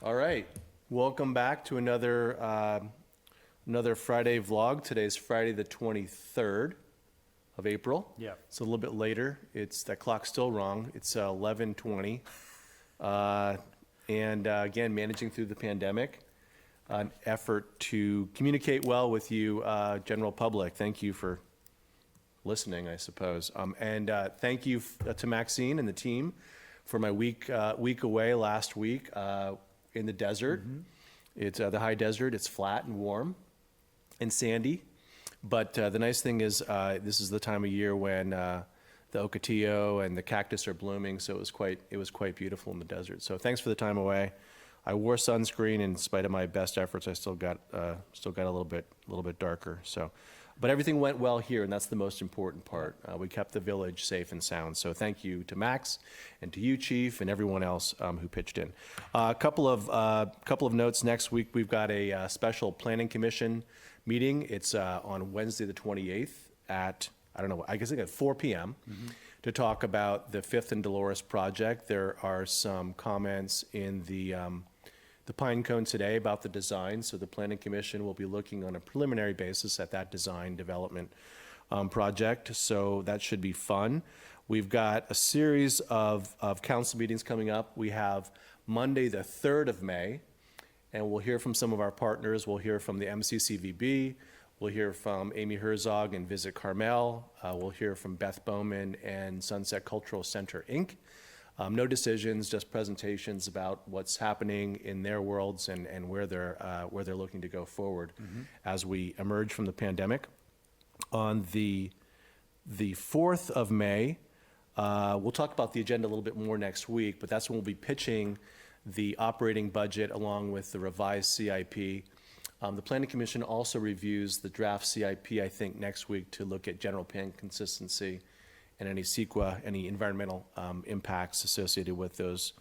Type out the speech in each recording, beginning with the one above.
All right, welcome back to another Friday vlog. Today's Friday the 23rd of April. Yeah. It's a little bit later. That clock's still wrong. It's 11:20. Again, managing through the pandemic, an effort to communicate well with you, general public. Thank you for listening, I suppose. Thank you to Maxine and the team for my week away last week in the desert. Mm-hmm. It's the high desert. It's flat and warm and sandy. But the nice thing is this is the time of year when the ocotillo and the cactus are blooming, so it was quite beautiful in the desert. So thanks for the time away. I wore sunscreen, and in spite of my best efforts, I still got a little bit darker. So, but everything went well here, and that's the most important part. We kept the village safe and sound. So thank you to Max, and to you, Chief, and everyone else who pitched in. A couple of notes. Next week we've got a special planning commission meeting. It's on Wednesday the 28th at, I don't know, I guess at 4 p.m. Mm-hmm. to talk about the 5th and Dolores project. There are some comments in the Pine Cone today about the design, so the Planning Commission will be looking on a preliminary basis at that design development project, so that should be fun. We've got a series of council meetings coming up. We have Monday the 3rd of May, and we'll hear from some of our partners. We'll hear from the MCCVB. We'll hear from Amy Herzog and Visit Carmel. We'll hear from Beth Bowman and Sunset Cultural Center, Inc. No decisions, just presentations about what's happening in their worlds and where they're looking to go forward as we emerge from the pandemic. On the 4th of May, we'll talk about the agenda a little bit more next week, but that's when we'll be pitching the operating budget along with the revised CIP. The Planning Commission also reviews the draft CIP, I think, next week to look at general plan consistency and any CEQA, any environmental impacts associated with those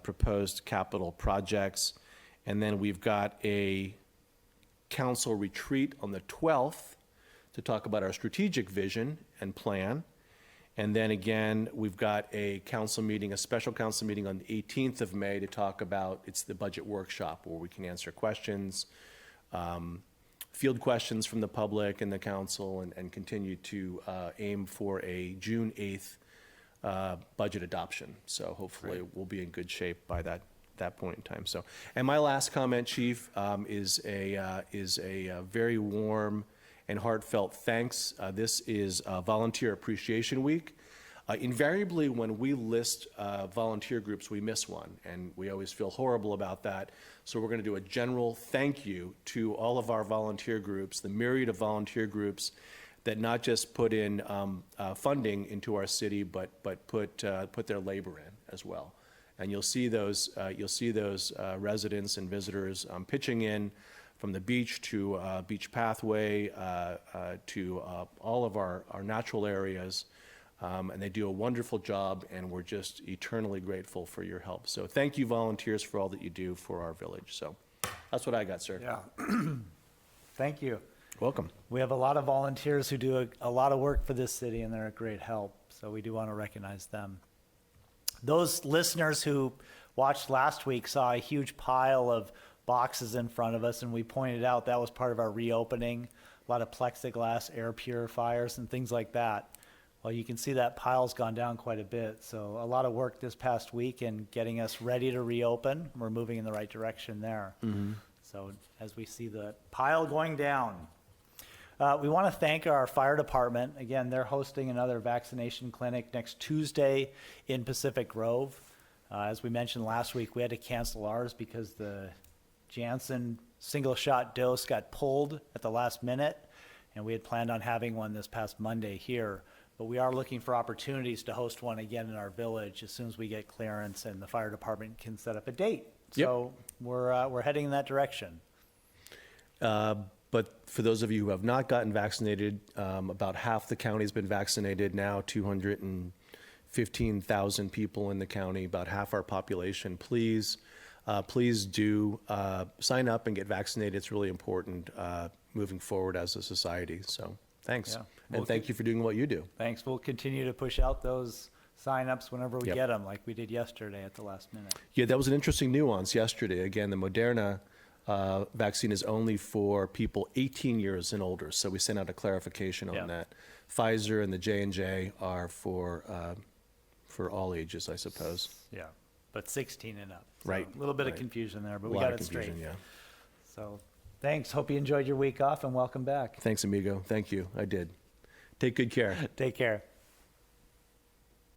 proposed capital projects. And then we've got a council retreat on the 12th to talk about our strategic vision and plan. And then again, we've got a council meeting, a special council meeting on the 18th of May to talk about, it's the budget workshop where we can answer questions, field questions from the public and the council, and continue to aim for a June 8th budget adoption. So hopefully Great. We'll be in good shape by that point in time. So, and my last comment, Chief, is a very warm and heartfelt thanks. This is Volunteer Appreciation Week. Invariably, when we list volunteer groups, we miss one, and we always feel horrible about that. So we're going to do a general thank you to all of our volunteer groups, the myriad of volunteer groups that not just put in funding into our city, but put their labor in as well. And you'll see those residents and visitors pitching in from the beach to Beach Pathway to all of our natural areas. And they do a wonderful job, and we're just eternally grateful for your help. So thank you, volunteers, for all that you do for our village. So that's what I got, sir. Yeah. Thank you. Welcome. We have a lot of volunteers who do a lot of work for this city, and they're a great help. So we do want to recognize them. Those listeners who watched last week saw a huge pile of boxes in front of us, and we pointed out that was part of our reopening, a lot of plexiglass air purifiers and things like that. Well, you can see that pile's gone down quite a bit. So a lot of work this past week in getting us ready to reopen. We're moving in the right direction there. Mm-hmm. So as we see the pile going down, we want to thank our fire department. Again, they're hosting another vaccination clinic next Tuesday in Pacific Grove. As we mentioned last week, we had to cancel ours because the Janssen single shot dose got pulled at the last minute, and we had planned on having one this past Monday here. But we are looking for opportunities to host one again in our village as soon as we get clearance and the fire department can set up a date. Yep. So we're heading in that direction. But for those of you who have not gotten vaccinated, about half the county's been vaccinated now, 215,000 people in the county, about half our population. Please do sign up and get vaccinated. It's really important moving forward as a society. So thanks. Yeah. And thank you for doing what you do. Thanks. We'll continue to push out those signups whenever we Yep. get them, like we did yesterday at the last minute. Yeah, that was an interesting nuance yesterday. Again, the Moderna vaccine is only for people 18 years and older, so we sent out a clarification on Yeah. that. Pfizer and the J&J are for all ages, I suppose. Yeah, but 16 and up. So Right, A little bit of right. confusion there, but A we lot got of it straight. confusion, yeah. So thanks. Hope you enjoyed your week off and welcome back. Thanks, amigo. Thank you. I did. Take good care. Take care.